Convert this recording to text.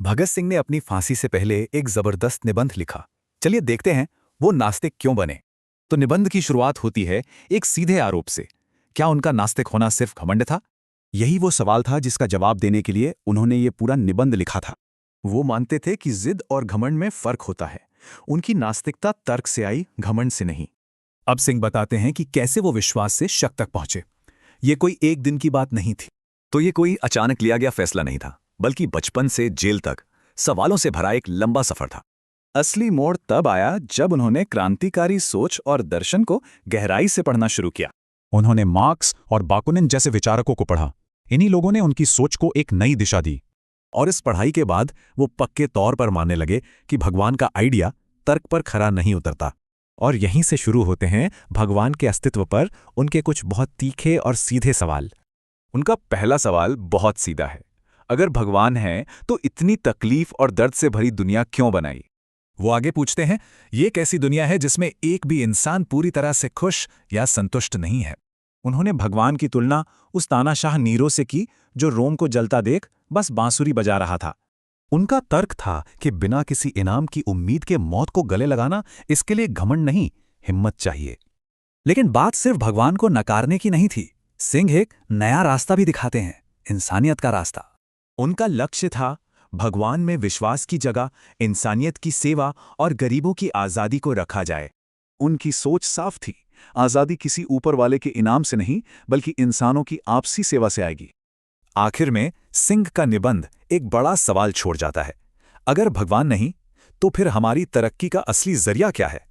भगत सिंह ने अपनी फांसी से पहले एक जबरदस्त निबंध लिखा। चलिए देखते हैं वो नास्तिक क्यों बने। तो निबंध की शुरुआत होती है एक सीधे आरोप से। क्या उनका नास्तिक होना सिर्फ घमंड था? यही वो सवाल था जिसका जवाब देने के लिए उन्होंने ये पूरा निबंध लिखा था। वो मानते थे कि जिद और घमंड में फर्क होता है। उनकी नास्तिकता तर्क से आई, घमंड से नहीं। अब सिंह बताते हैं कि कैसे वो विश्वास से शक तक पहुंचे। ये कोई एक दिन की बात नहीं थी। तो ये कोई अचानक लिया गया फैसला नहीं था, बल्कि बचपन से जेल तक सवालों से भरा एक लंबा सफर था। असली मोड़ तब आया जब उन्होंने क्रांतिकारी सोच और दर्शन को गहराई से पढ़ना शुरू किया। उन्होंने मार्क्स और बाकुनिन जैसे विचारकों को पढ़ा। इन्हीं लोगों ने उनकी सोच को एक नई दिशा दी। और इस पढ़ाई के बाद वो पक्के तौर पर मानने लगे कि भगवान का आइडिया तर्क पर खरा नहीं उतरता। और यहीं से शुरू होते हैं भगवान के अस्तित्व पर उनके कुछ बहुत तीखे और सीधे सवाल। उनका पहला सवाल बहुत सीधा है। अगर भगवान है तो इतनी तकलीफ और दर्द से भरी दुनिया क्यों बनाई? वो आगे पूछते हैं, ये कैसी दुनिया है जिसमें एक भी इंसान पूरी तरह से खुश या संतुष्ट नहीं है? उन्होंने भगवान की तुलना उस तानाशाह नीरो से की जो रोम को जलता देख बस बांसुरी बजा रहा था। उनका तर्क था कि बिना किसी इनाम की उम्मीद के मौत को गले लगाना, इसके लिए घमंड नहीं, हिम्मत चाहिए। लेकिन बात सिर्फ भगवान को नकारने की नहीं थी। सिंह एक नया रास्ता भी दिखाते हैं, इंसानियत का रास्ता। उनका लक्ष्य था भगवान में विश्वास की जगह इंसानियत की सेवा और गरीबों की आज़ादी को रखा जाए। उनकी सोच साफ थी, आज़ादी किसी ऊपर वाले के इनाम से नहीं, बल्कि इंसानों की आपसी सेवा से आएगी। आखिर में सिंह का निबंध एक बड़ा सवाल छोड़ जाता है। अगर भगवान नहीं, तो फिर हमारी तरक्की का असली जरिया क्या है?